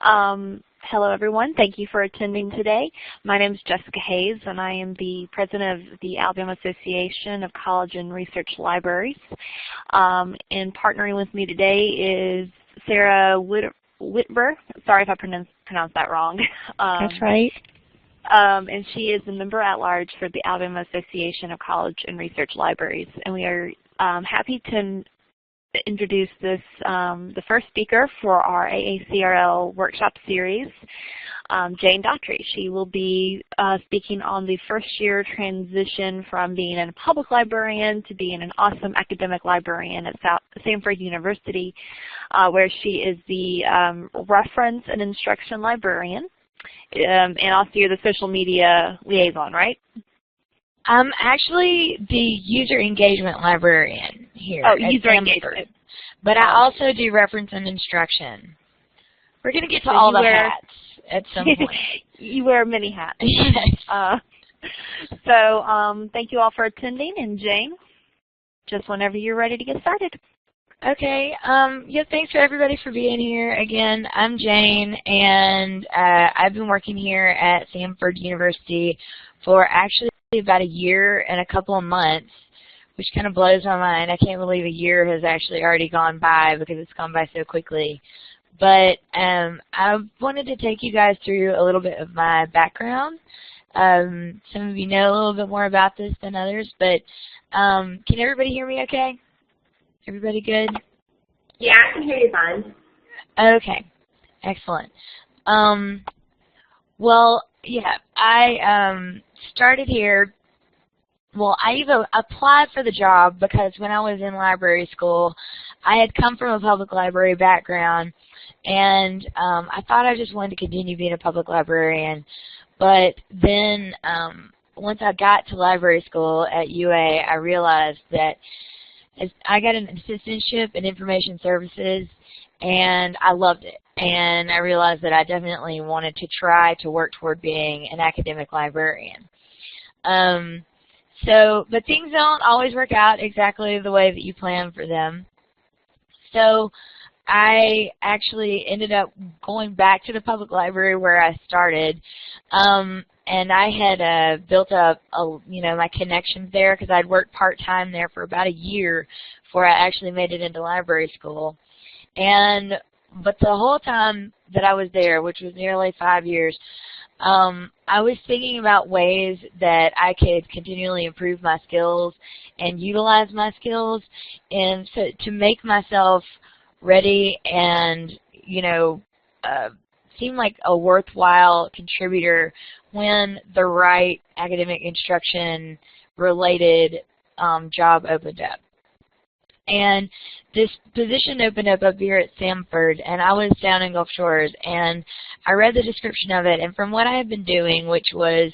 Hello everyone, thank you for attending today. My name is Jessica Hayes and I am the president of the Alabama Association of College and Research Libraries. And partnering with me today is Sarah Whitber. Sorry if I pronounced that wrong. That's right. And she is the member at large for the Alabama Association of College and Research Libraries. And we are happy to introduce this, the first speaker for our AACRL Workshop Series, Jane Daughtry. She will be speaking on the first year transition from being a public librarian to being an awesome academic librarian at Samford University, where she is the reference and instruction librarian, and also you're the social media liaison, right? I'm actually the user engagement librarian here. Oh, user engagement. But I also do reference and instruction. We're going to get to all the hats at some point. You wear many hats. Yes. Thank you all for attending, and Jane, just whenever you're ready to get started. Okay. Yeah, thanks for everybody for being here. Again, I'm Jane, and I've been working here at Samford University for actually about a year and a couple of months, which kind of blows my mind. I can't believe a year has actually already gone by because it's gone by so quickly. But I wanted to take you guys through a little bit of my background. Some of you know a little bit more about this than others, but can everybody hear me okay? Everybody good? Yeah, I can hear you fine. Okay, excellent. Well, yeah, I started here. Well, I even applied for the job because when I was in library school, I had come from a public library background, and I thought I just wanted to continue being a public librarian. But then once I got to library school at UA, I realized that I got an assistantship in information services, and I loved it. And I realized that I definitely wanted to try to work toward being an academic librarian. But things don't always work out exactly the way that you plan for them. So I actually ended up going back to the public library where I started, and I had built up, my connections there because I'd worked part-time there for about a year before I actually made it into library school. But the whole time that I was there, which was nearly 5 years, I was thinking about ways that I could continually improve my skills and utilize my skills, and so to make myself ready and, seem like a worthwhile contributor when the right academic instruction related job opened up. And this position opened up here at Samford, and I was down in Gulf Shores, and I read the description of it, and from what I had been doing, which was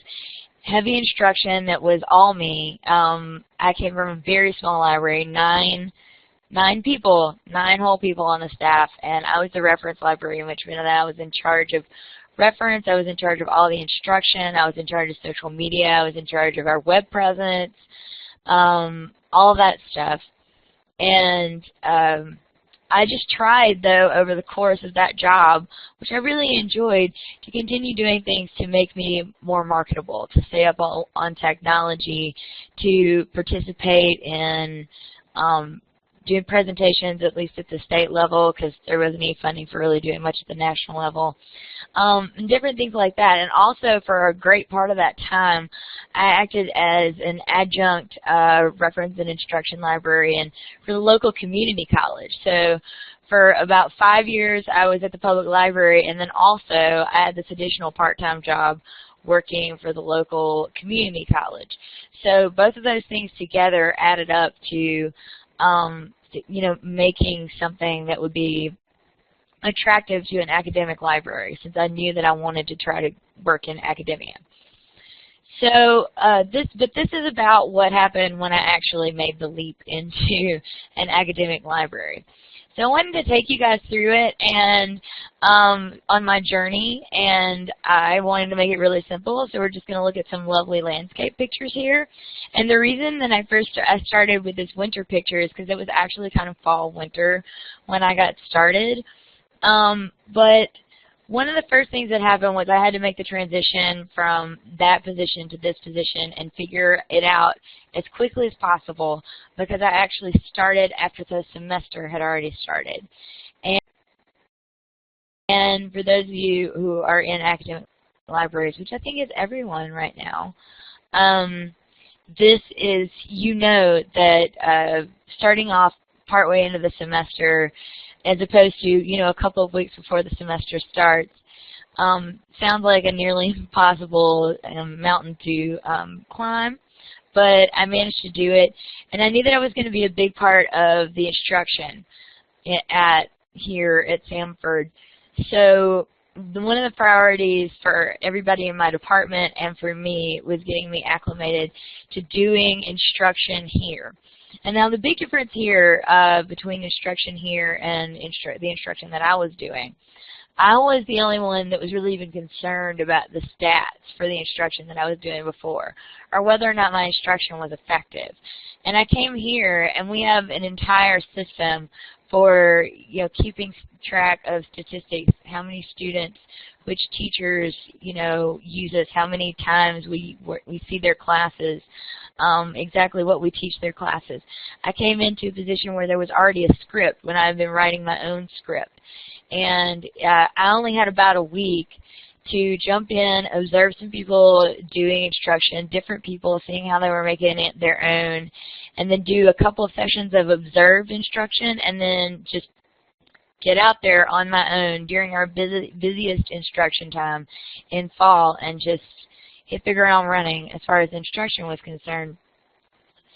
heavy instruction that was all me, I came from a very small library, nine whole people on the staff, and I was the reference librarian, which meant that I was in charge of reference, I was in charge of all the instruction, I was in charge of social media, I was in charge of our web presence, all that stuff. And I just tried, though, over the course of that job, which I really enjoyed, to continue doing things to make me more marketable, to stay up on technology, to participate in doing presentations, at least at the state level, because there wasn't any funding for really doing much at the national level, and different things like that. And also, for a great part of that time, I acted as an adjunct reference and instruction librarian for the local community college. So for about 5 years, I was at the public library, and then also I had this additional part-time job working for the local community college. So both of those things together added up to making something that would be attractive to an academic library, since I knew that I wanted to try to work in academia. So this is about what happened when I actually made the leap into an academic library. So I wanted to take you guys through it and on my journey, and I wanted to make it really simple, so we're just going to look at some lovely landscape pictures here. And the reason that I started with this winter picture is because it was actually kind of fall-winter when I got started. But one of the first things that happened was I had to make the transition from that position to this position and figure it out as quickly as possible, because I actually started after the semester had already started. And for those of you who are in academic libraries, which I think is everyone right now, this is, you know that starting off partway into the semester, as opposed to, you know, a couple of weeks before the semester starts, sounds like a nearly impossible mountain to climb, but I managed to do it, and I knew that I was going to be a big part of the instruction here at Samford. So one of the priorities for everybody in my department and for me was getting me acclimated to doing instruction here. And now the big difference here between instruction here and the instruction that I was doing, I was the only one that was really even concerned about the stats for the instruction that I was doing before, or whether or not my instruction was effective. And I came here, and we have an entire system for, you know, keeping track of statistics, how many students, which teachers, you know, use us, how many times we see their classes, exactly what we teach their classes. I came into a position where there was already a script when I've been writing my own script. And I only had about a week to jump in, observe some people doing instruction, different people, seeing how they were making it their own, and then do a couple of sessions of observed instruction, and then just get out there on my own during our busiest instruction time in fall and just hit the ground running as far as instruction was concerned.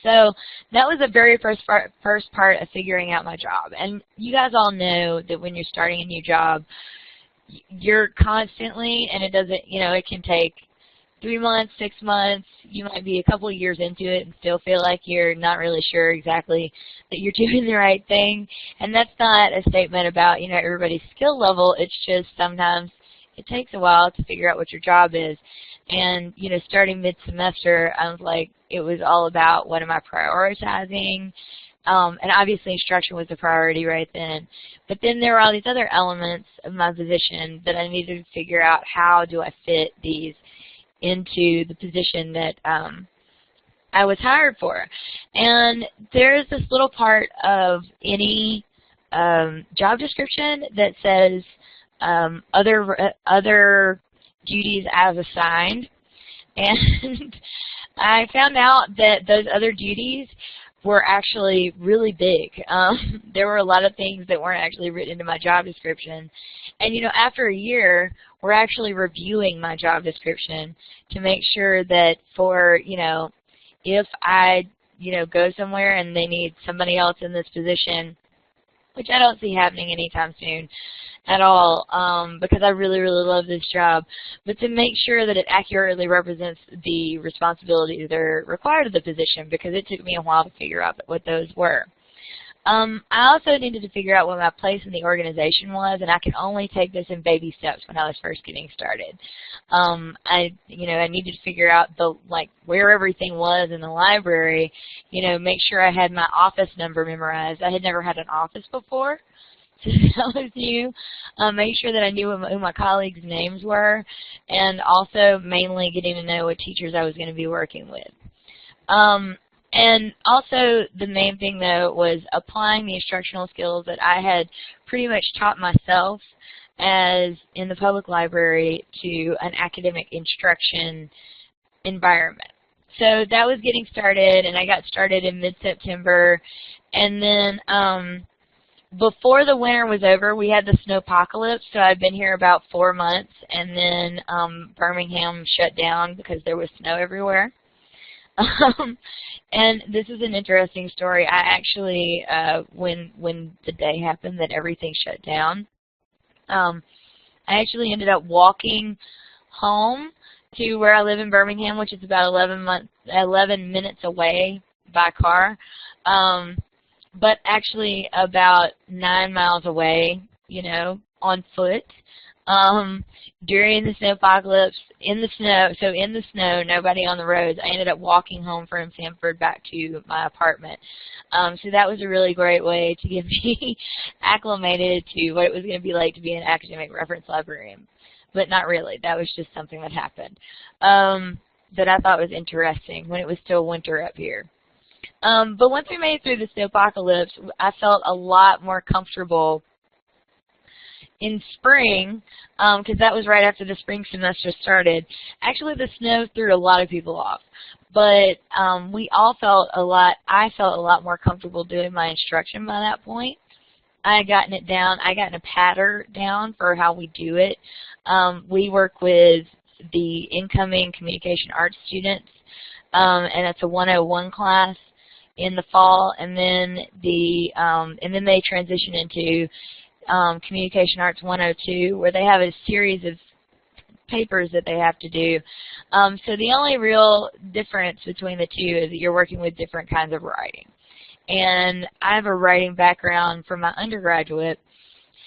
So that was the very first part of figuring out my job. And you guys all know that when you're starting a new job, you're constantly, and it doesn't, you know, it can take 3 months, 6 months, you might be a couple of years into it and still feel like you're not really sure exactly that you're doing the right thing. And that's not a statement about, you know, everybody's skill level. It's just sometimes it takes a while to figure out what your job is. And, you know, starting mid-semester, I was like, it was all about what am I prioritizing. And obviously instruction was a priority right then. But then there were all these other elements of my position that I needed to figure out, how do I fit these into the position that I was hired for. And there's this little part of any job description that says other duties as assigned. And I found out that those other duties were actually really big. There were a lot of things that weren't actually written into my job description. And, you know, after a year, we're actually reviewing my job description to make sure that for, you know, if I, you know, go somewhere and they need somebody else in this position, which I don't see happening anytime soon at all, because I really, really love this job, but to make sure that it accurately represents the responsibilities that are required of the position, because it took me a while to figure out what those were. I also needed to figure out what my place in the organization was, and I could only take this in baby steps when I was first getting started. I needed to figure out where everything was in the library, you know, make sure I had my office number memorized. I had never had an office before, so that was new. Make sure that I knew who my colleagues' names were, and also mainly getting to know what teachers I was going to be working with. And also the main thing, though, was applying the instructional skills that I had pretty much taught myself as in the public library to an academic instruction environment. So that was getting started, and I got started in mid-September. And then before the winter was over, we had the Snowpocalypse, so I'd been here about 4 months, and then Birmingham shut down because there was snow everywhere. And this is an interesting story. I actually, when the day happened that everything shut down, I actually ended up walking home to where I live in Birmingham, which is about 11 minutes away by car, but actually about 9 miles away, you know, on foot. during the snowpocalypse, in the snow, nobody on the roads. I ended up walking home from Sanford back to my apartment. So that was a really great way to get me acclimated to what it was going to be like to be an academic reference librarian. But not really. That was just something that happened that I thought was interesting when it was still winter up here. But once we made it through the snowpocalypse, I felt a lot more comfortable in spring, because that was right after the spring semester started. Actually, the snow threw a lot of people off, but I felt a lot more comfortable doing my instruction by that point. I had gotten it down. I gotten a pattern down for how we do it. We work with the incoming communication arts students, and it's a 101 class in the fall, and then they transition into Communication Arts 102, where they have a series of papers that they have to do. So the only real difference between the two is that you're working with different kinds of writing. And I have a writing background from my undergraduate,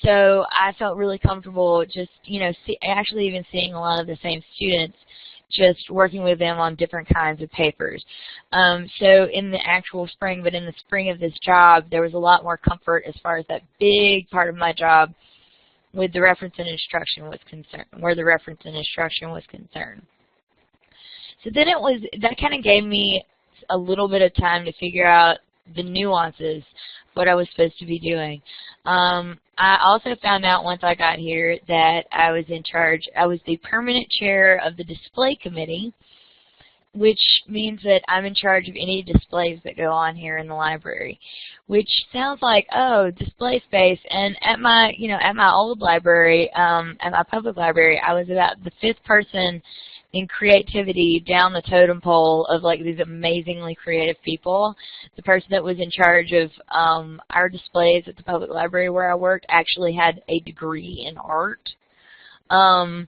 so I felt really comfortable just, actually even seeing a lot of the same students, just working with them on different kinds of papers. So in the actual spring, but in the spring of this job, there was a lot more comfort as far as that big part of my job with the reference and instruction was concerned, where the reference and instruction was concerned. So then that kind of gave me a little bit of time to figure out the nuances, what I was supposed to be doing. I also found out once I got here that I was in charge. I was the permanent chair of the display committee, which means that I'm in charge of any displays that go on here in the library, which sounds like, oh, display space. And at my old library, at my public library, I was about the 5th person in creativity down the totem pole of like these amazingly creative people. The person that was in charge of our displays at the public library where I worked actually had a degree in art. And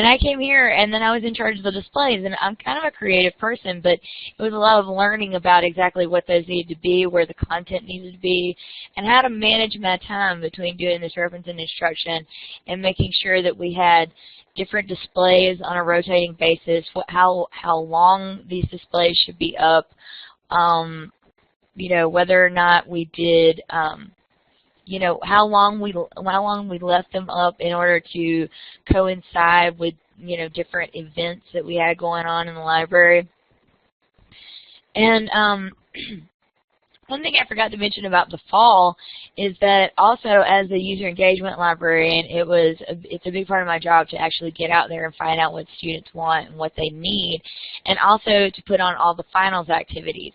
I came here and then I was in charge of the displays, and I'm kind of a creative person, but it was a lot of learning about exactly what those needed to be, where the content needed to be, and how to manage my time between doing this reference and instruction and making sure that we had different displays on a rotating basis, how long these displays should be up, whether or not we did, how long we left them up in order to coincide with, different events that we had going on in the library. And one thing I forgot to mention about the fall is that also as a user engagement librarian, it's a big part of my job to actually get out there and find out what students want and what they need, and also to put on all the finals activities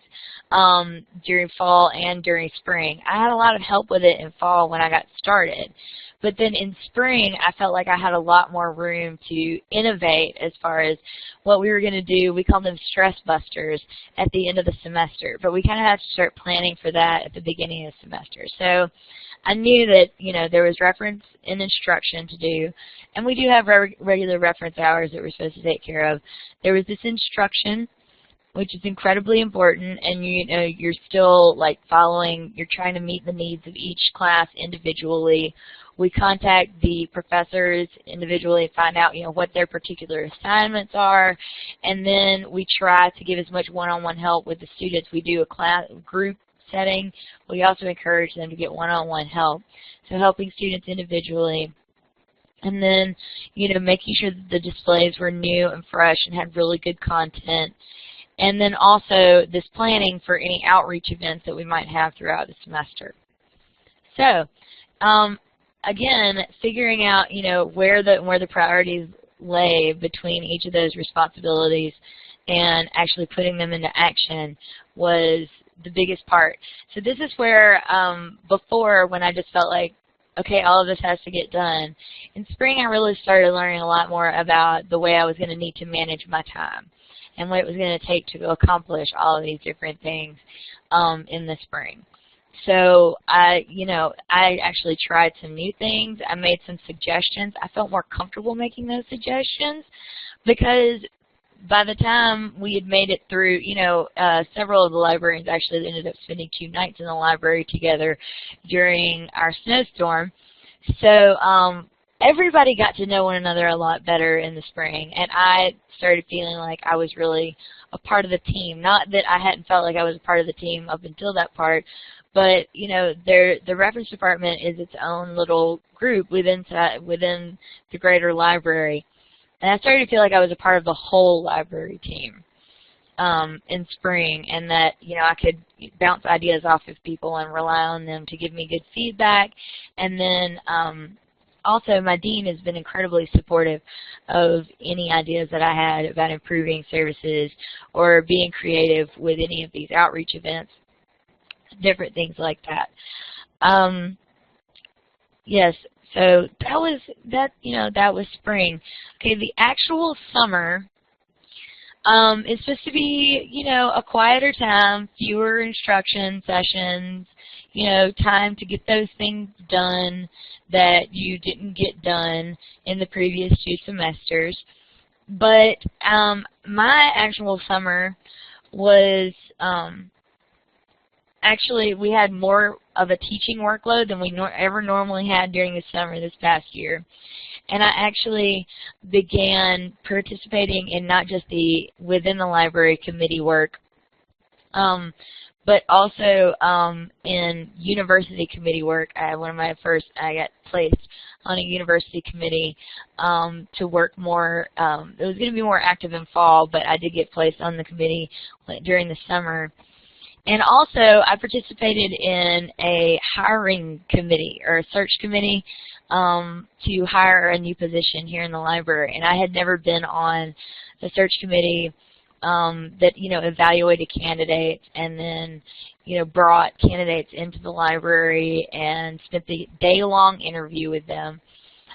during fall and during spring. I had a lot of help with it in fall when I got started. But then in spring, I felt like I had a lot more room to innovate as far as what we were going to do. We called them stress busters at the end of the semester, but we kind of had to start planning for that at the beginning of the semester. So I knew that, there was reference and instruction to do, and we do have regular reference hours that we're supposed to take care of. There was this instruction, which is incredibly important, and you're still like you're trying to meet the needs of each class individually. We contact the professors individually, find out what their particular assignments are, and then we try to give as much one-on-one help with the students. We do a class group setting. We also encourage them to get one-on-one help, so helping students individually. And then, making sure that the displays were new and fresh and had really good content. And then also this planning for any outreach events that we might have throughout the semester. So, again, figuring out, where the priorities lay between each of those responsibilities and actually putting them into action was the biggest part. So this is where, before, when I just felt like, okay, all of this has to get done. In spring, I really started learning a lot more about the way I was going to need to manage my time and what it was going to take to accomplish all of these different things in the spring. So I actually tried some new things. I made some suggestions. I felt more comfortable making those suggestions because by the time we had made it through, several of the librarians actually ended up spending 2 nights in the library together during our snowstorm. So everybody got to know one another a lot better in the spring, and I started feeling like I was really a part of the team. Not that I hadn't felt like I was a part of the team up until that part, but you know, the reference department is its own little group within the greater library, and I started to feel like I was a part of the whole library team in spring, and that, you know, I could bounce ideas off of people and rely on them to give me good feedback. And then also my dean has been incredibly supportive of any ideas that I had about improving services or being creative with any of these outreach events, different things like that. Yes, so that was spring. Okay, the actual summer it's supposed to be, you know, a quieter time, fewer instruction sessions, you know, time to get those things done that you didn't get done in the previous 2 semesters. But my actual summer was actually, we had more of a teaching workload than we ever normally had during the summer this past year. And I actually began participating in not just the within the library committee work, but also in university committee work. I got placed on a university committee to work more. It was going to be more active in fall, but I did get placed on the committee during the summer. And also, I participated in a hiring committee or a search committee to hire a new position here in the library. And I had never been on the search committee that, you know, evaluated candidates and then, you know, brought candidates into the library and spent the day-long interview with them.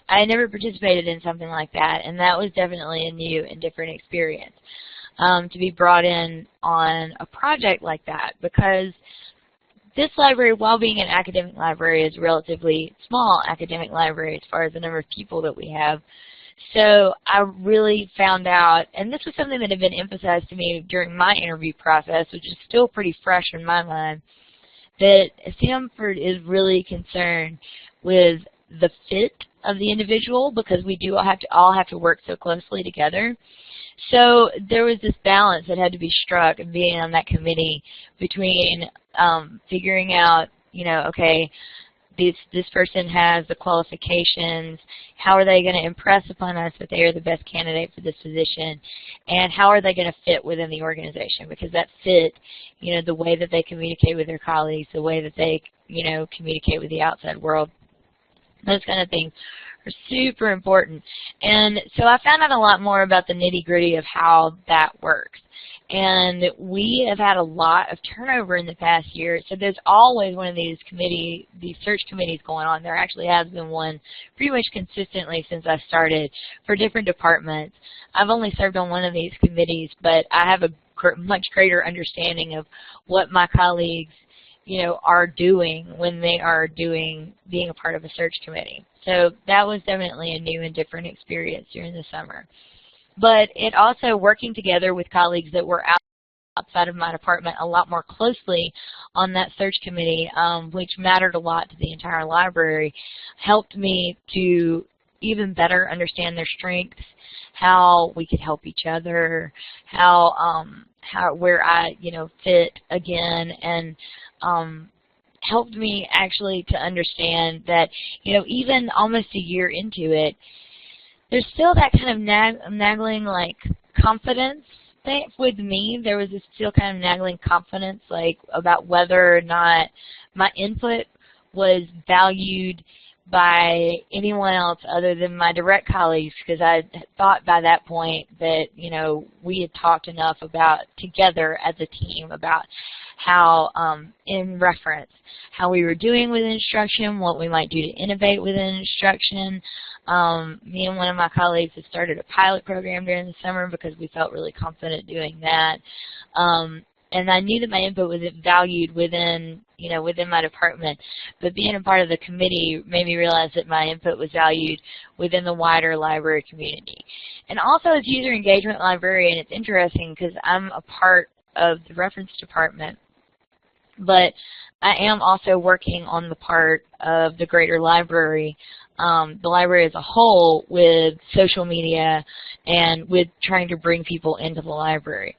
I had never participated in something like that, and that was definitely a new and different experience. To be brought in on a project like that, because this library, while being an academic library, is a relatively small academic library as far as the number of people that we have. So I really found out, and this was something that had been emphasized to me during my interview process, which is still pretty fresh in my mind, that Stanford is really concerned with the fit of the individual, because we do all have to work so closely together. So there was this balance that had to be struck in being on that committee between figuring out, you know, okay, this person has the qualifications, how are they going to impress upon us that they are the best candidate for this position, and how are they going to fit within the organization, because that fit, you know, the way that they communicate with their colleagues, the way that they, you know, communicate with the outside world, those kind of things are super important. And so I found out a lot more about the nitty-gritty of how that works. And we have had a lot of turnover in the past year, so there's always one of these search committees going on. There actually has been one pretty much consistently since I started for different departments. I've only served on one of these committees, but I have a much greater understanding of what my colleagues, you know, are doing when they are being a part of a search committee. So that was definitely a new and different experience during the summer. But it also, working together with colleagues that were outside of my department a lot more closely on that search committee, which mattered a lot to the entire library, helped me to even better understand their strengths, how we could help each other, where I, you know, fit again, and helped me actually to understand that, you know, even almost a year into it, there's still that kind of nagging, like, confidence thing with me. There was this still kind of nagging confidence, like, about whether or not my input was valued by anyone else other than my direct colleagues, because I thought by that point that, you know, we had talked enough about together as a team about how, in reference, how we were doing with instruction, what we might do to innovate within instruction. Me and one of my colleagues had started a pilot program during the summer because we felt really confident doing that. And I knew that my input was valued within, you know, within my department. But being a part of the committee made me realize that my input was valued within the wider library community. And also, as user engagement librarian, it's interesting because I'm a part of the reference department, but I am also working on the part of the greater library the library as a whole with social media and with trying to bring people into the library.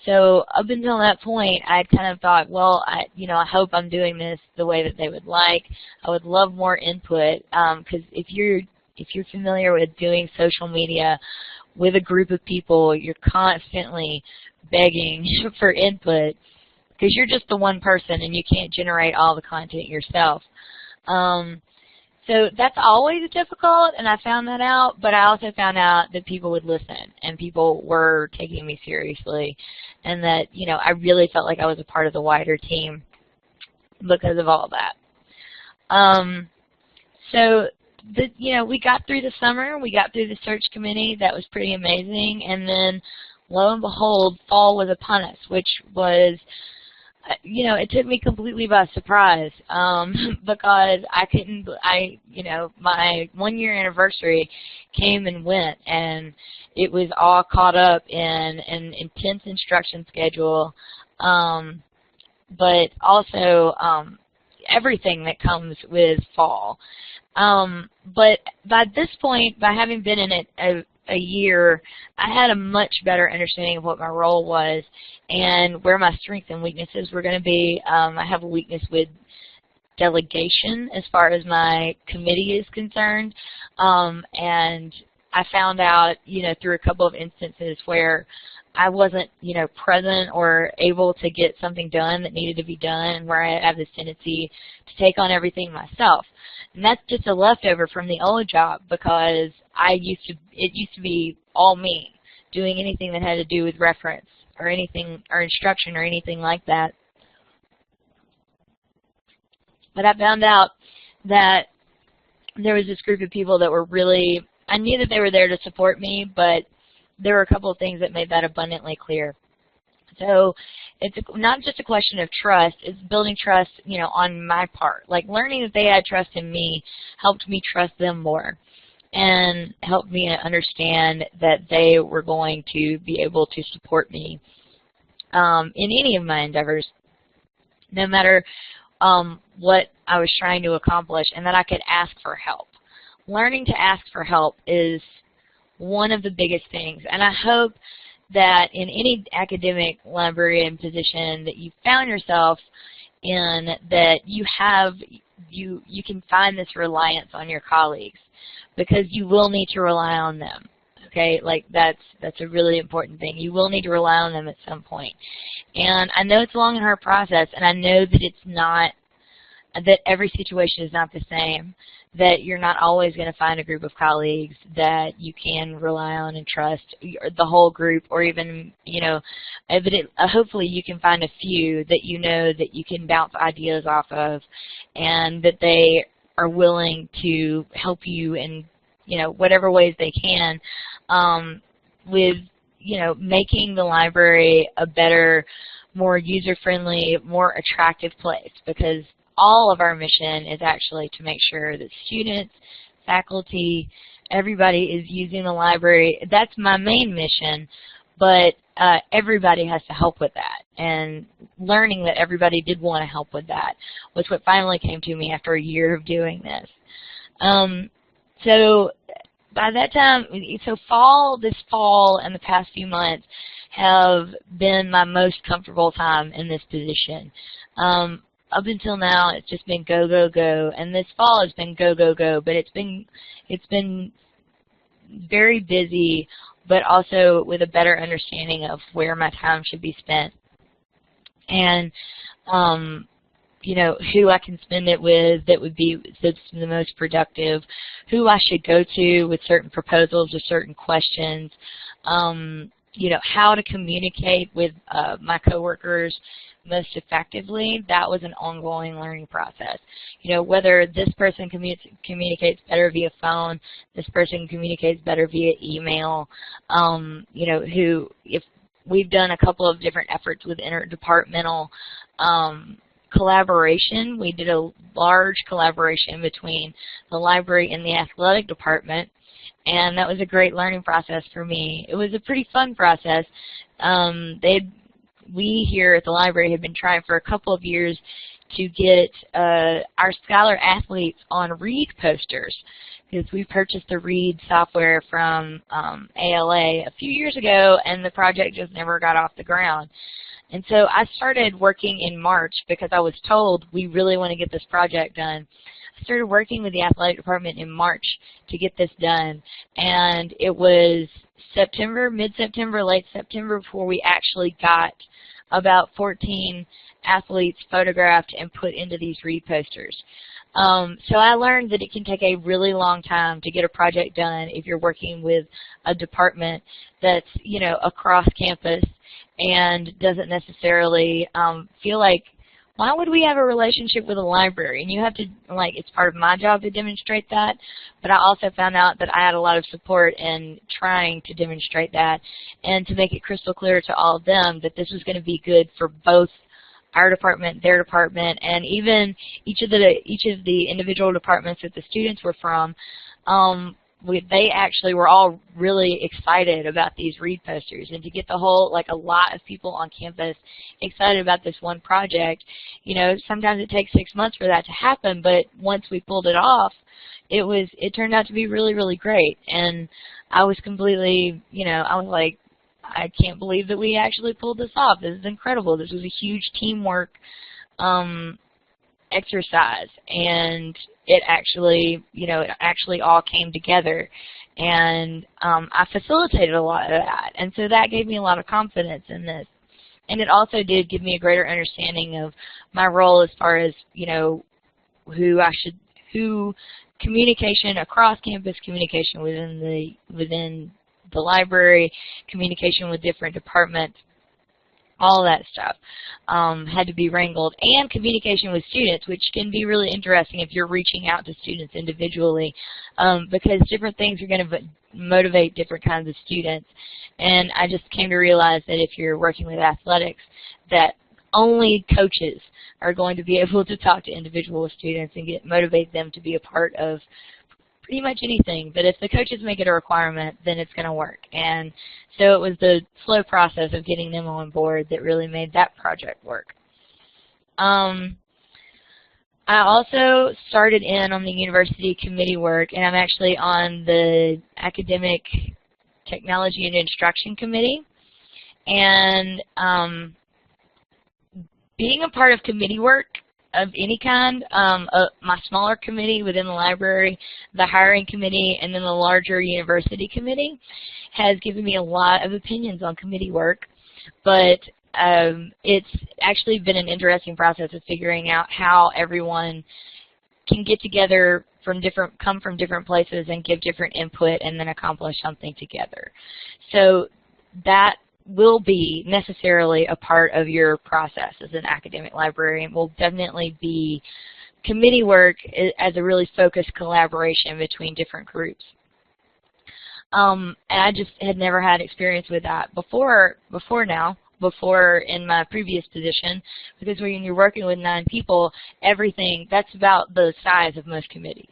So up until that point, I kind of thought, well, I hope I'm doing this the way that they would like. I would love more input, because if you're familiar with doing social media with a group of people, you're constantly begging for input because you're just the one person and you can't generate all the content yourself. So that's always difficult, and I found that out, but I also found out that people would listen and people were taking me seriously, and that, I really felt like I was a part of the wider team because of all that. So we got through the summer, we got through the search committee. That was pretty amazing, and then lo and behold, fall was upon us, which was, it took me completely by surprise, because my 1-year anniversary came and went, and it was all caught up in an intense instruction schedule, but also everything that comes with fall. But by this point, by having been in it a year, I had a much better understanding of what my role was and where my strengths and weaknesses were going to be. I have a weakness with delegation as far as my committee is concerned, and I found out, through a couple of instances where I wasn't, present or able to get something done that needed to be done, where I have this tendency to take on everything myself. And that's just a leftover from the old job, because it used to be all me doing anything that had to do with reference or anything, or instruction or anything like that. But I found out that there was this group of people that were really, I knew that they were there to support me, but there were a couple of things that made that abundantly clear. So it's not just a question of trust, it's building trust, on my part. Like, learning that they had trust in me helped me trust them more and helped me understand that they were going to be able to support me in any of my endeavors, no matter what I was trying to accomplish, and that I could ask for help. Learning to ask for help is one of the biggest things, and I hope that in any academic librarian position that you found yourself in, that you can find this reliance on your colleagues, because you will need to rely on them. Okay, like that's a really important thing. You will need to rely on them at some point. And I know it's a long and hard process, and I know that every situation is not the same, that you're not always going to find a group of colleagues that you can rely on and trust, the whole group, or even, hopefully you can find a few that that you can bounce ideas off of, and that they are willing to help you in, whatever ways they can, with, making the library a better, more user-friendly, more attractive place, because all of our mission is actually to make sure that students, faculty, everybody is using the library. That's my main mission, but everybody has to help with that. And learning that everybody did want to help with that was what finally came to me after a year of doing this. So by that time, this fall and the past few months have been my most comfortable time in this position. Up until now, it's just been go, go, go, and this fall has been go, go, go. But it's been very busy, but also with a better understanding of where my time should be spent, and who I can spend it with that's the most productive, who I should go to with certain proposals or certain questions. How to communicate with my coworkers most effectively. That was an ongoing learning process. Whether this person communicates better via phone, this person communicates better via email, if we've done a couple of different efforts with interdepartmental collaboration. We did a large collaboration between the library and the athletic department, and that was a great learning process for me. It was a pretty fun process. We here at the library had been trying for a couple of years to get our Scholar athletes on READ posters, because we purchased the READ software from ALA a few years ago, and the project just never got off the ground. And so I started working in March because I was told we really want to get this project done. I started working with the athletic department in March to get this done, and it was September, mid-September, late September before we actually got about 14 athletes photographed and put into these READ posters. So I learned that it can take a really long time to get a project done if you're working with a department that's, you know, across campus and doesn't necessarily feel like, why would we have a relationship with a library? And you have to, like, it's part of my job to demonstrate that, but I also found out that I had a lot of support in trying to demonstrate that and to make it crystal clear to all of them that this was going to be good for both our department, their department, and even each of the individual departments that the students were from. They actually were all really excited about these READ posters, and to get the whole, like, a lot of people on campus excited about this one project. You know, sometimes it takes 6 months for that to happen, but once we pulled it off, it turned out to be really, really great. And I was completely, you know, I was like, I can't believe that we actually pulled this off. This is incredible. This was a huge teamwork exercise, and it actually, you know, it actually all came together, and I facilitated a lot of that, and so that gave me a lot of confidence in this. And it also did give me a greater understanding of my role as far as, you know, who communication across campus, communication within the library, communication with different departments, all that stuff had to be wrangled, and communication with students, which can be really interesting if you're reaching out to students individually, because different things are going to motivate different kinds of students. And I just came to realize that if you're working with athletics, that only coaches are going to be able to talk to individual students and motivate them to be a part of pretty much anything. But if the coaches make it a requirement, then it's going to work. And so it was the slow process of getting them on board that really made that project work. I also started in on the university committee work, and I'm actually on the Academic Technology and Instruction Committee. And being a part of committee work of any kind, my smaller committee within the library, the hiring committee, and then the larger university committee has given me a lot of opinions on committee work, but it's actually been an interesting process of figuring out how everyone can get together come from different places and give different input and then accomplish something together. So that will be necessarily a part of your process as an academic librarian. Will definitely be committee work as a really focused collaboration between different groups. And I just had never had experience with that before in my previous position, because when you're working with 9 people, everything, that's about the size of most committees.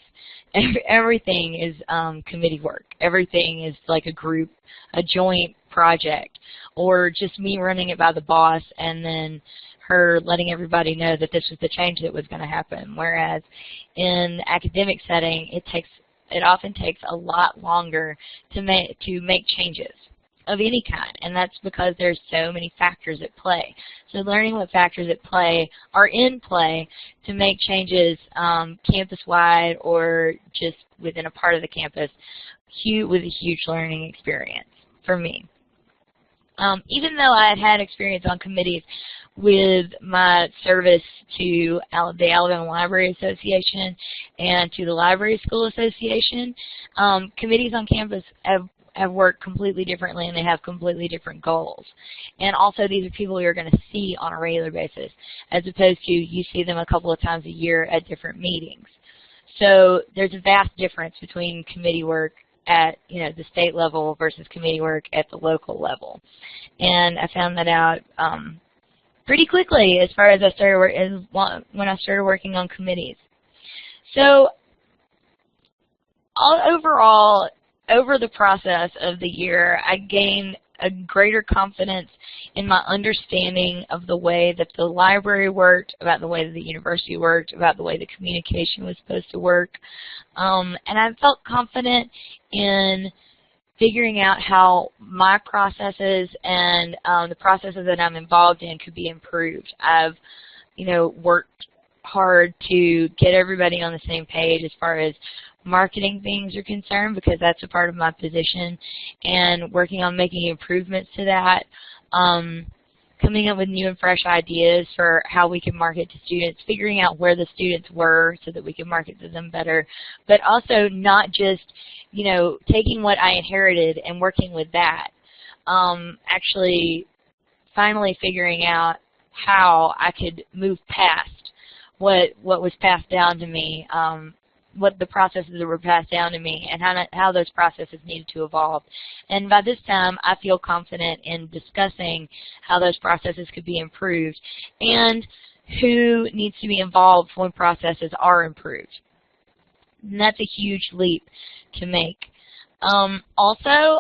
Everything is committee work. Everything is like a group, a joint project, or just me running it by the boss and then her letting everybody know that this was the change that was going to happen. Whereas in the academic setting, it often takes a lot longer to make changes of any kind, and that's because there's so many factors at play. So learning what factors at play are in play to make changes campus-wide or just within a part of the campus was a huge learning experience for me. Even though I had had experience on committees with my service to the Alabama Library Association and to the Library School Association, committees on campus have worked completely differently, and they have completely different goals. And also these are people you're going to see on a regular basis, as opposed to you see them a couple of times a year at different meetings. So there's a vast difference between committee work at the state level versus committee work at the local level. And I found that out pretty quickly as far as when I started working on committees. So overall, over the process of the year, I gained a greater confidence in my understanding of the way that the library worked, about the way that the university worked, about the way the communication was supposed to work. And I felt confident in figuring out how my processes and the processes that I'm involved in could be improved. I've, worked hard to get everybody on the same page as far as marketing things are concerned, because that's a part of my position, and working on making improvements to that, coming up with new and fresh ideas for how we can market to students, figuring out where the students were so that we can market to them better, but also not just, taking what I inherited and working with that, actually finally figuring out how I could move past what was passed down to me, what the processes that were passed down to me, and how those processes needed to evolve. And by this time, I feel confident in discussing how those processes could be improved and who needs to be involved when processes are improved. And that's a huge leap to make. Also,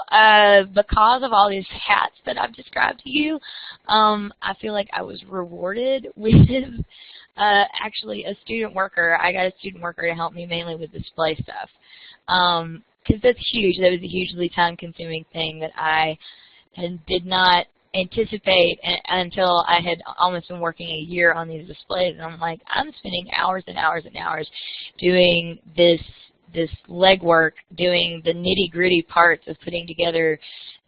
because of all these hats that I've described to you, I feel like I was rewarded with actually a student worker. I got a student worker to help me mainly with display stuff. Because that's huge. That was a hugely time-consuming thing that I did not anticipate until I had almost been working a year on these displays. And I'm like, I'm spending hours and hours and hours doing this legwork, doing the nitty-gritty parts of putting together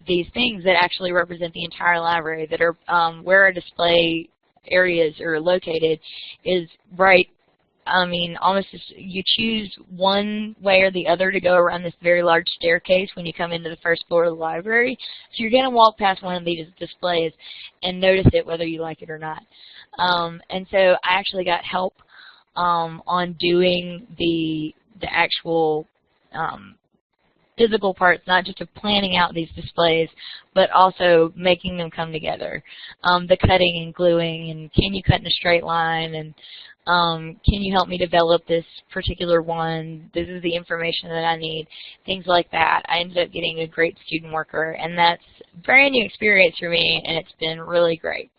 these things that actually represent the entire library, that are where our display areas are located is right. I mean, almost you choose one way or the other to go around this very large staircase when you come into the first floor of the library. So you're going to walk past one of these displays and notice it whether you like it or not. And so I actually got help on doing the actual physical parts, not just of planning out these displays, but also making them come together. The cutting and gluing, and can you cut in a straight line, and can you help me develop this particular one? This is the information that I need, things like that. I ended up getting a great student worker, and that's a brand new experience for me, and it's been really great.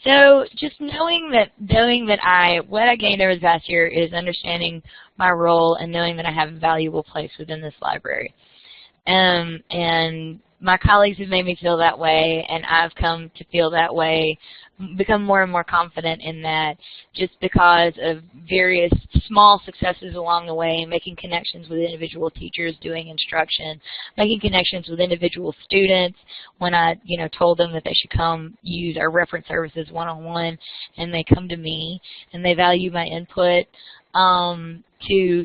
So just knowing that what I gained over the past year is understanding my role and knowing that I have a valuable place within this library. And my colleagues have made me feel that way, and I've come to feel that way, become more and more confident in that, just because of various small successes along the way, making connections with individual teachers doing instruction, making connections with individual students when I told them that they should come use our reference services one-on-one, and they come to me and they value my input, to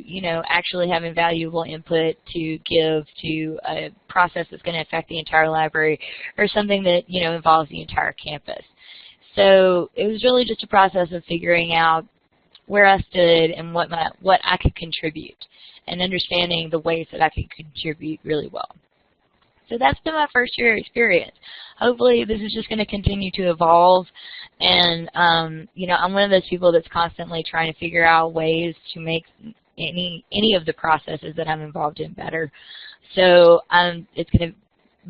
actually having valuable input to give to a process that's going to affect the entire library, or something that involves the entire campus. So it was really just a process of figuring out where I stood and what I could contribute, and understanding the ways that I could contribute really well. So that's been my first year experience. Hopefully this is just going to continue to evolve, and I'm one of those people that's constantly trying to figure out ways to make any of the processes that I'm involved in better. So it's going to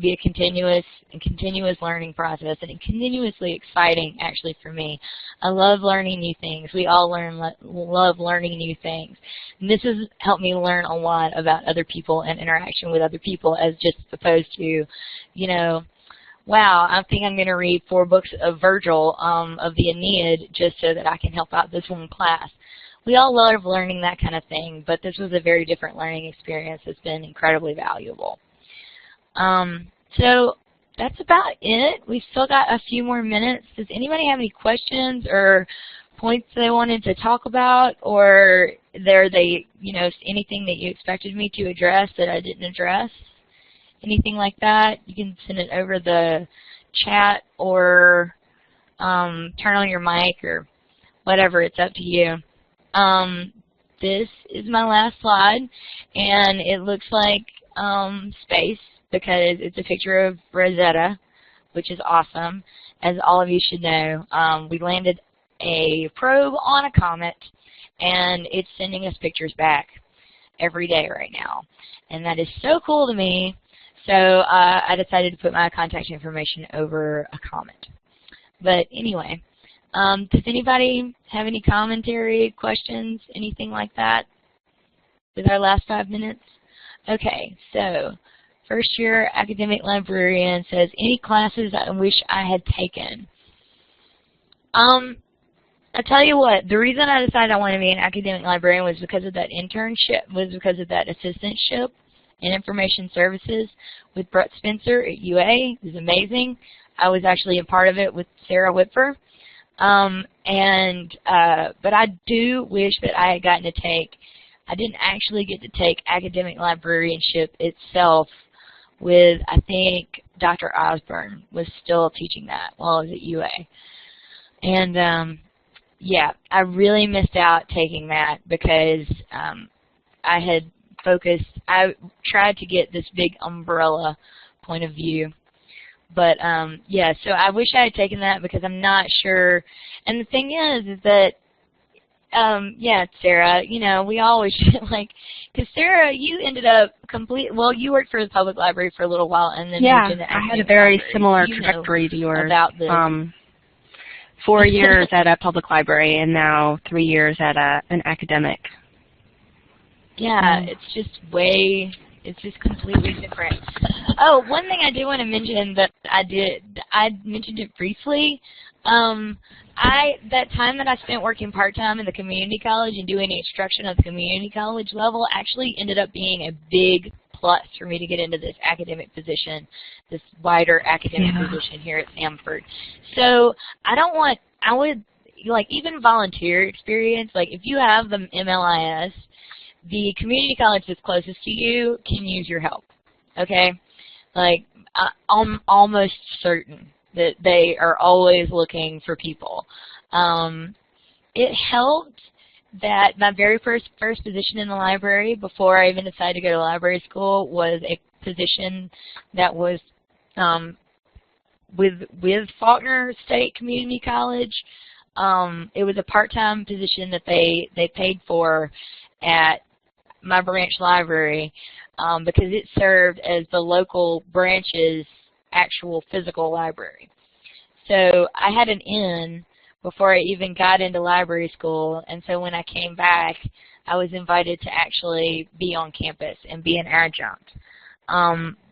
be a continuous learning process, and continuously exciting actually for me. I love learning new things. We all love learning new things. And this has helped me learn a lot about other people and interaction with other people, as just opposed to, wow, I think I'm going to read 4 books of Virgil, of the Aeneid, just so that I can help out this one class. We all love learning that kind of thing, but this was a very different learning experience that's been incredibly valuable. So that's about it. We've still got a few more minutes. Does anybody have any questions or points they wanted to talk about, or anything that you expected me to address that I didn't address? Anything like that? You can send it over the chat, or turn on your mic, or whatever. It's up to you. This is my last slide, and it looks like space, because it's a picture of Rosetta, which is awesome. As all of you should know, we landed a probe on a comet, and it's sending us pictures back every day right now. And that is so cool to me. So I decided to put my contact information over a comment. But anyway, does anybody have any commentary, questions, anything like that with our last 5 minutes? Okay, so first year academic librarian says, any classes I wish I had taken? I tell you what, the reason I decided I wanted to be an academic librarian was because of that internship, was because of that assistantship in information services with Brett Spencer at UA. It was amazing. I was actually a part of it with Sarah Whitfer. But I do wish that I had gotten to take, I didn't actually get to take academic librarianship itself with, I think, Dr. Osborne was still teaching that while I was at UA. And yeah, I really missed out taking that because I had focused, I tried to get this big umbrella point of view. But yeah, so I wish I had taken that because I'm not sure. And the thing is that, yeah, Sarah, you know, we always like, because Sarah, you ended up well, you worked for the public library for a little while, and then yeah, moved into I had a very library. similar You trajectory to yours. about this. 4 years at a public library, and now 3 years at an academic. Yeah, it's just it's just completely different. Oh, one thing I do want to mention that I mentioned it briefly. That time that I spent working part-time in the community college and doing instruction at the community college level actually ended up being a big plus for me to get into this academic position, this wider academic position here at Samford. So I would, like, even volunteer experience, like if you have the MLIS, the community college that's closest to you can use your help, okay? Like, I'm almost certain that they are always looking for people. It helped that my very first position in the library before I even decided to go to library school was a position that was with Faulkner State Community College. It was a part-time position that they paid for at my branch library because it served as the local branch's actual physical library. So I had an in before I even got into library school, and so when I came back, I was invited to actually be on campus and be an adjunct.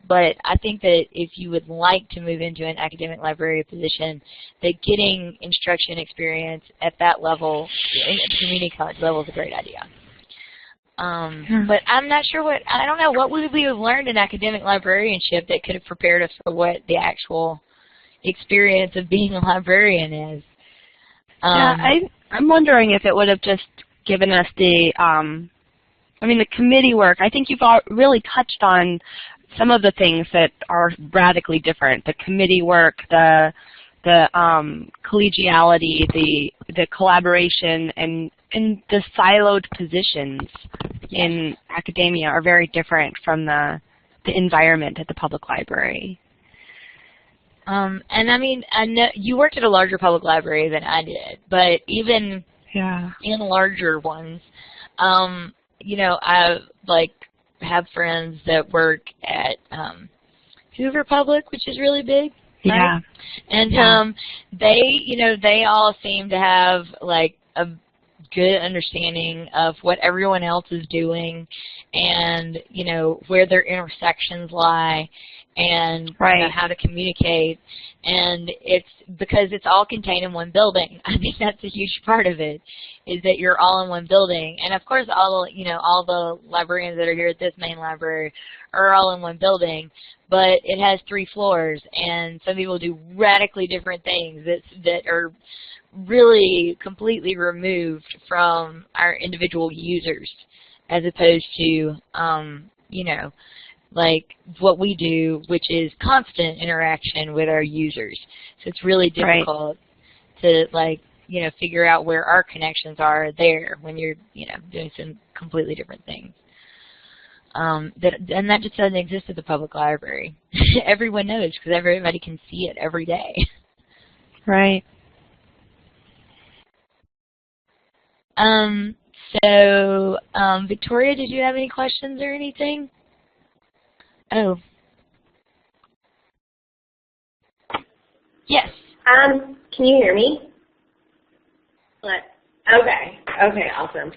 But I think that if you would like to move into an academic library position, that getting instruction experience at that level, at the community college level, is a great idea. But I'm not sure I don't know, what would we have learned in academic librarianship that could have prepared us for what the actual experience of being a librarian is? Yeah, I'm wondering if it would have just given us the, the committee work. I think you've really touched on some of the things that are radically different. The committee work, the collegiality, the collaboration, and the siloed positions in academia are very different from the environment at the public library. And I mean, I know you worked at a larger public library than I did, but even in larger ones, you know, I have friends that work at Hoover Public, which is really big. Right? Yeah. And they all seem to have like a good understanding of what everyone else is doing, and you know where their intersections lie, and you know, how to communicate. And it's because it's all contained in one building. I think that's a huge part of it, is that you're all in one building. And of course, all the librarians that are here at this main library are all in one building. But it has 3 floors, and some people do radically different things that are really completely removed from our individual users, as opposed to, you know, like what we do, which is constant interaction with our users. So it's really difficult to, like, you know, figure out where our connections are there when you're, you know, doing some completely different things. And that just doesn't exist at the public library. Everyone knows because everybody can see it every day. Right. Victoria, did you have any questions or anything? Oh, Yes. Can you hear me? Okay, awesome.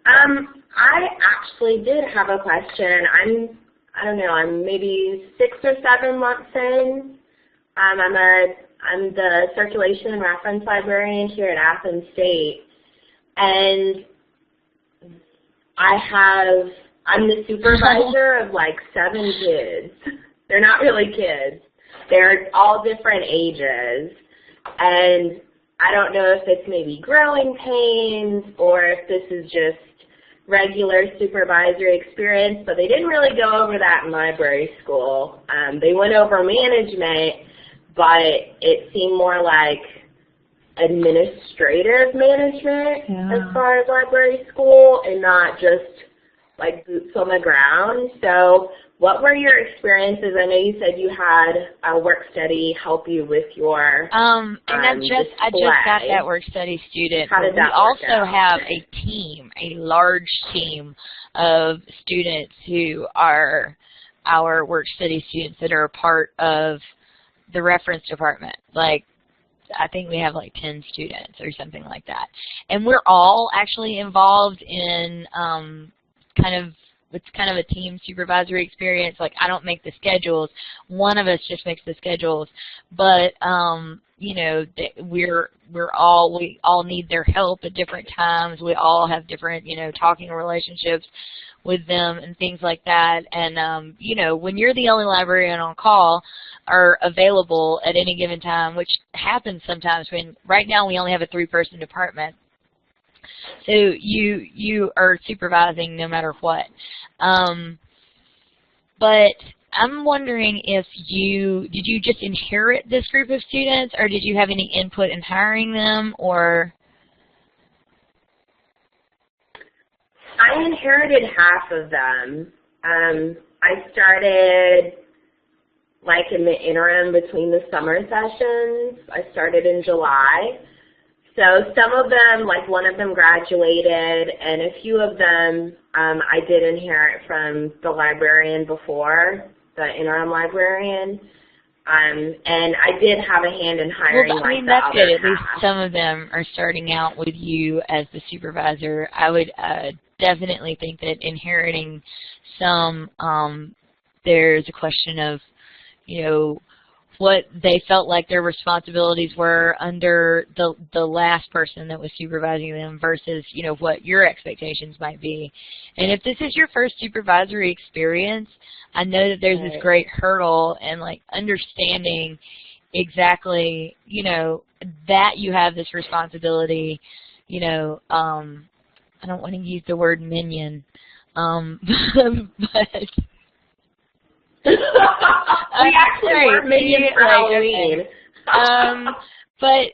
I actually did have a question. I don't know, I'm maybe 6 or 7 months in. I'm the circulation and reference librarian here at Athens State, and I'm the supervisor of like 7 kids. They're not really kids. They're all different ages, and I don't know if it's maybe growing pains or if this is just regular supervisory experience, but they didn't really go over that in library school. They went over management, but it seemed more like administrative management as far as library school and not just like boots on the ground. So what were your experiences? I know you said you had a work study help you with your and I just got that work study student. How did that we also work out? have a team, a large team of students who are our work study students that are a part of the reference department. Like, I think we have like 10 students or something like that. And we're all actually involved in it's kind of a team supervisory experience. Like, I don't make the schedules. One of us just makes the schedules. But you know, we all need their help at different times. We all have different, you know, talking relationships with them and things like that. And you know, when you're the only librarian on call or available at any given time, which happens sometimes when right now we only have a 3-person department. So you are supervising no matter what. But I'm wondering if did you just inherit this group of students, or did you have any input in hiring them, or? I inherited half of them. I started like in the interim between the summer sessions. I started in July. So some of them, like one of them graduated, and a few of them I did inherit from the librarian before, the interim librarian. And I did have a hand in hiring. Well, I mean, that's good. At least some of them are starting out with you as the supervisor. I would definitely think that inheriting some, there's a question of, you know, what they felt like their responsibilities were under the last person that was supervising them versus, you know, what your expectations might be. And if this is your first supervisory experience, I know that there's this great hurdle and like understanding exactly, you know, that you have this responsibility, you know, I don't want to use the word minion, but we actually were minions for Halloween. But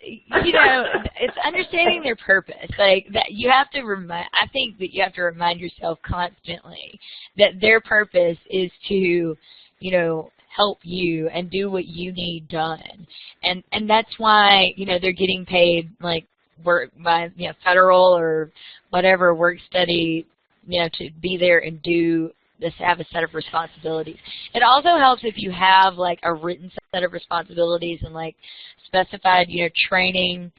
you know, it's understanding their purpose. Like that, you have to I think that you have to remind yourself constantly that their purpose is to, you know, help you and do what you need done. And that's why, you know, they're getting paid like work by, you know, federal or whatever work study, you know, to be there and do this, have a set of responsibilities. It also helps if you have like a written set of responsibilities and like specified, you know, training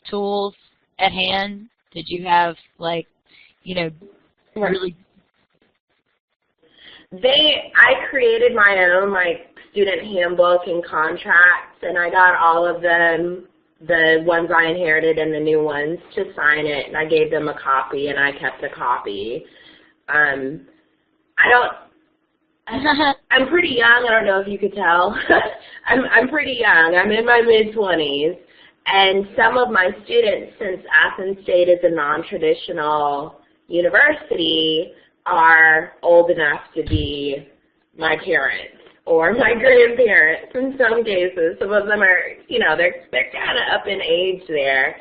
tools at hand. Did you have like, you know, really? I created my own like student handbook and contracts, and I got all of them, the ones I inherited and the new ones, to sign it, and I gave them a copy, and I kept a copy. I'm pretty young. I don't know if you could tell. I'm pretty young. I'm in my mid-20s, and some of my students, since Athens State is a non-traditional university, are old enough to be my parents or my grandparents in some cases. Some of them are, you know, they're kind of up in age there.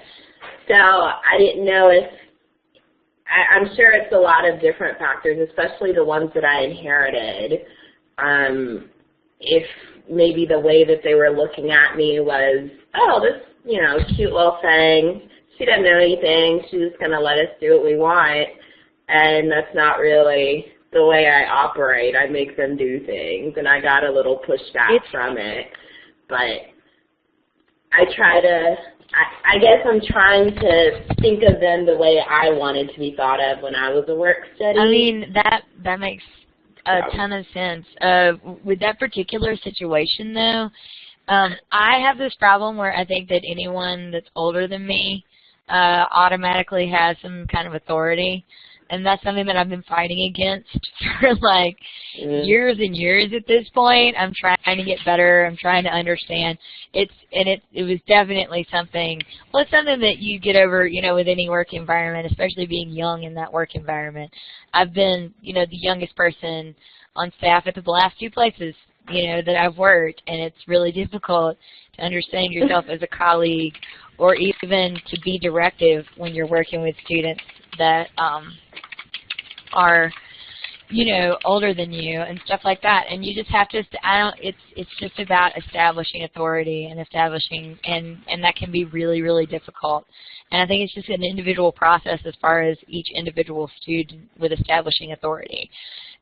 So I didn't know if, I'm sure it's a lot of different factors, especially the ones that I inherited. If maybe the way that they were looking at me was, oh, this, you know, cute little thing, she doesn't know anything, she's just going to let us do what we want, and that's not really the way I operate. I make them do things, and I got a little pushback from it. But I try to, I guess I'm trying to think of them the way I wanted to be thought of when I was a work study. I mean, that makes a ton of sense. With that particular situation, though, I have this problem where I think that anyone that's older than me automatically has some kind of authority. And that's something that I've been fighting against for like years and years at this point. I'm trying to get better. I'm trying to understand. It was definitely something, well, it's something that you get over, you know, with any work environment, especially being young in that work environment. I've been, you know, the youngest person on staff at the last 2 places, you know, that I've worked, and it's really difficult to understand yourself as a colleague or even to be directive when you're working with students that are, you know, older than you and stuff like that. And you just have to, it's just about establishing authority and establishing, and that can be really, really difficult. And I think it's just an individual process as far as each individual student with establishing authority.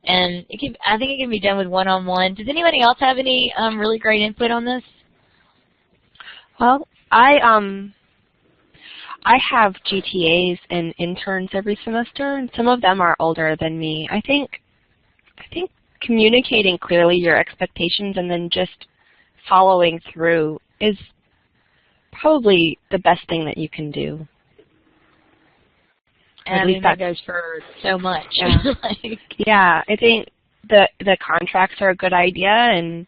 And I think it can be done with one-on-one. Does anybody else have any really great input on this? Well, I have GTAs and interns every semester, and some of them are older than me. I think communicating clearly your expectations and then just following through is probably the best thing that you can do. And I mean, that goes for so much. Yeah. Yeah, I think the contracts are a good idea. And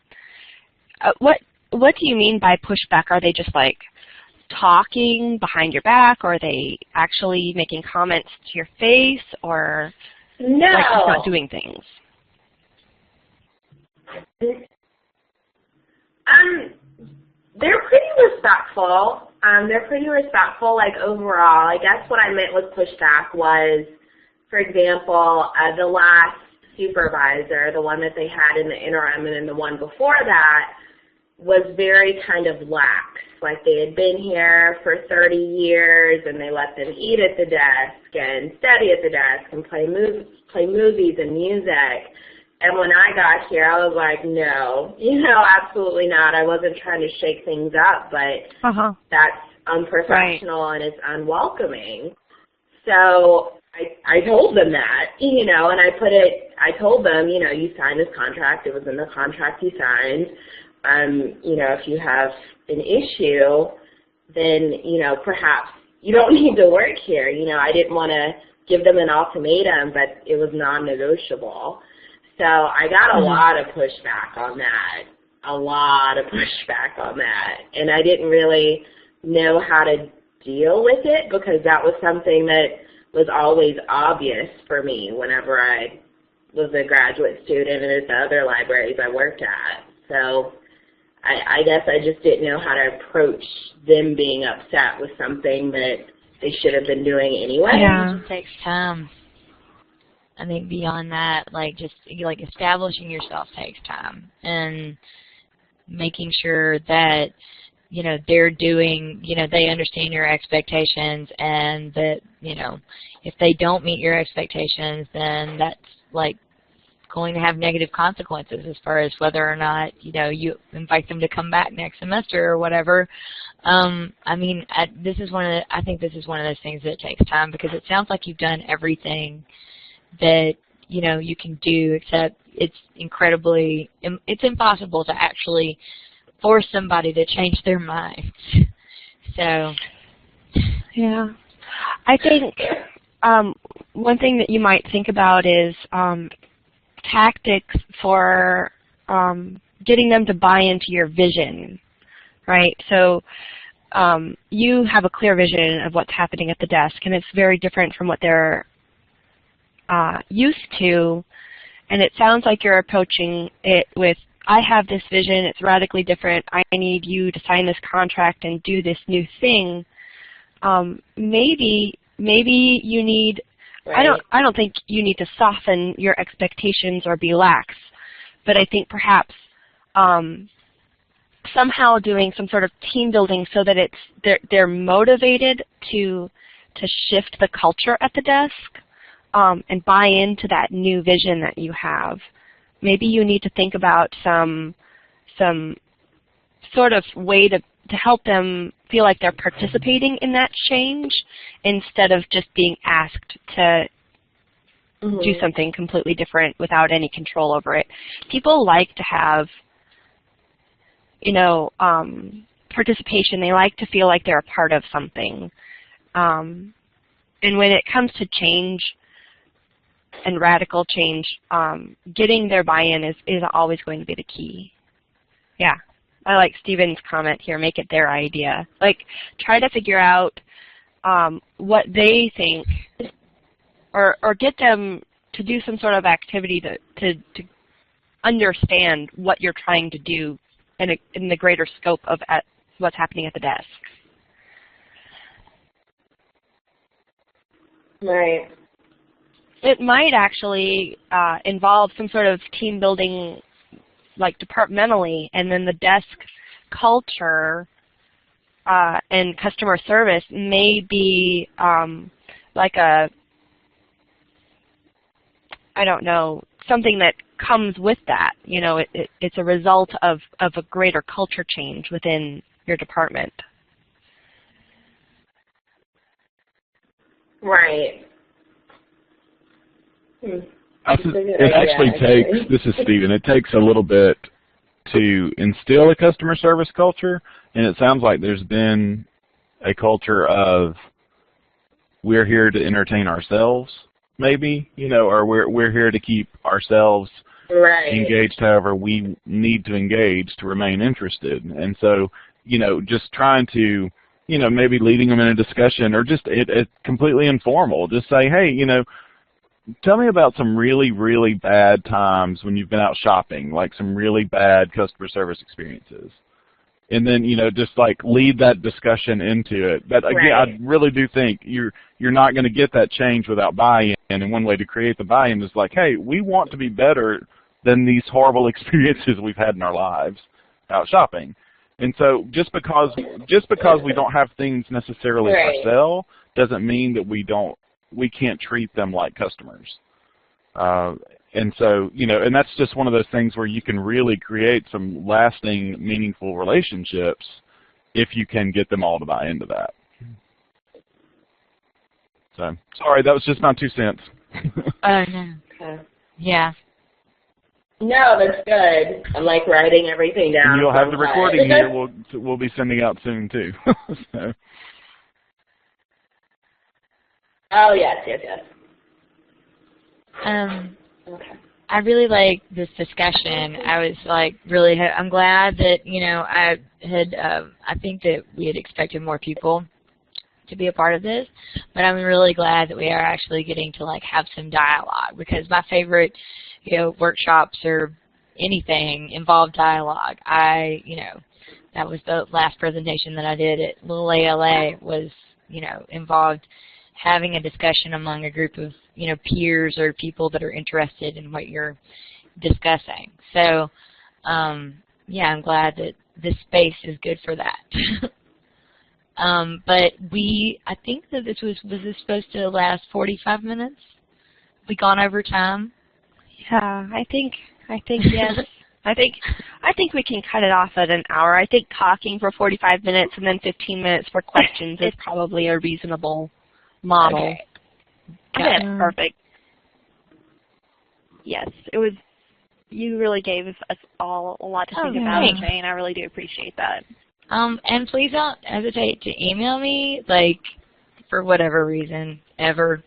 what do you mean by pushback? Are they just like talking behind your back, or are they actually making comments to your face, or no, like just not doing things? They're pretty respectful. They're pretty respectful, like, overall. I guess what I meant with pushback was, for example, the last supervisor, the one that they had in the interim, and then the one before that, was very kind of lax. Like, they had been here for 30 years, and they let them eat at the desk and study at the desk and play movies and music. And when I got here, I was like, no, you know, absolutely not. I wasn't trying to shake things up, but that's unprofessional and it's unwelcoming. So I told them that, you know, and I told them, you know, you signed this contract. It was in the contract you signed. You know, if you have an issue, then, you know, perhaps you don't need to work here. You know, I didn't want to give them an ultimatum, but it was non-negotiable. So I got a lot of pushback on that, and I didn't really know how to deal with it because that was something that was always obvious for me whenever I was a graduate student and at the other libraries I worked at. So I guess I just didn't know how to approach them being upset with something that they should have been doing anyway. Yeah, it takes time. I think beyond that, like, just like establishing yourself takes time, and making sure that, you know, they're doing, you know, they understand your expectations, and that, you know, if they don't meet your expectations, then that's like going to have negative consequences as far as whether or not, you know, you invite them to come back next semester or whatever. I mean, I think this is one of those things that takes time, because it sounds like you've done everything that, you know, you can do, except it's impossible to actually force somebody to change their minds. So, yeah, I think one thing that you might think about is tactics for getting them to buy into your vision, right? So you have a clear vision of what's happening at the desk, and it's very different from what they're used to, and it sounds like you're approaching it with, I have this vision, it's radically different, I need you to sign this contract and do this new thing. Maybe you need, right. I don't think you need to soften your expectations or be lax, but I think perhaps somehow doing some sort of team building so that they're motivated to shift the culture at the desk. And buy into that new vision that you have. Maybe you need to think about some sort of way to to help them feel like they're participating in that change instead of just being asked to do something completely different without any control over it. People like to have, you know, participation. They like to feel like they're a part of something. And when it comes to change and radical change, getting their buy-in is always going to be the key. Yeah, I like Stephen's comment here, make it their idea. Like, try to figure out what they think, or get them to do some sort of activity to understand what you're trying to do in the greater scope of what's happening at the desk. Right. It might actually involve some sort of team building, like departmentally, and then the desk culture and customer service may be like a, I don't know, something that comes with that. You know, it's a result of a greater culture change within your department. Right. It actually takes, this is Stephen, it takes a little bit to instill a customer service culture, and it sounds like there's been a culture of we're here to entertain ourselves, maybe, you know, or we're here to keep ourselves engaged however we need to engage to remain interested. And so, you know, just trying to, you know, maybe leading them in a discussion, or just it completely informal, just say, hey, you know, tell me about some really, really bad times when you've been out shopping, like some really bad customer service experiences. And then, you know, just like lead that discussion into it. But again, I really do think you're not going to get that change without buy-in. And one way to create the buy-in is like, hey, we want to be better than these horrible experiences we've had in our lives out shopping. And so just because we don't have things necessarily for sale doesn't mean that we can't treat them like customers. And so, you know, and that's just one of those things where you can really create some lasting, meaningful relationships if you can get them all to buy into that. So, sorry, that was just my 2 cents. Oh, no. Okay. Yeah. No, that's good. I'm like writing everything down. And you'll have the recording here. We'll be sending out soon, too. So. Oh, yes. Okay. I really like this discussion. I was like I'm glad that, you know, I think that we had expected more people to be a part of this, but I'm really glad that we are actually getting to like have some dialogue, because my favorite, you know, workshops or anything involve dialogue. You know, that was the last presentation that I did at Little ALA was, you know, involved having a discussion among a group of, you know, peers or people that are interested in what you're discussing. So, yeah, I'm glad that this space is good for that. But I think that was this supposed to last 45 minutes? We gone over time? Yeah, I think yes. I think we can cut it off at an hour. I think talking for 45 minutes and then 15 minutes for questions is probably a reasonable model. Okay. That's perfect. Yes, it was. You really gave us all a lot to think about, Jane. I really do appreciate that. And please don't hesitate to email me, like, for whatever reason, ever.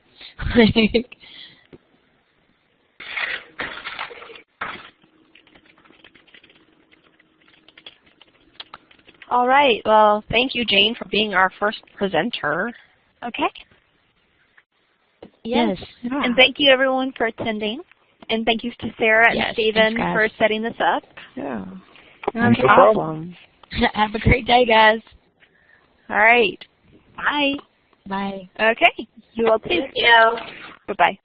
All right. Well, thank you, Jane, for being our first presenter. Okay. Yes. Yeah. And thank you, everyone, for attending. And thank you to Sarah and Stephen for setting this up. Yeah. No problem. Have a great day, guys. All right. Bye. Bye. Okay. You all too. Thank you. Bye-bye.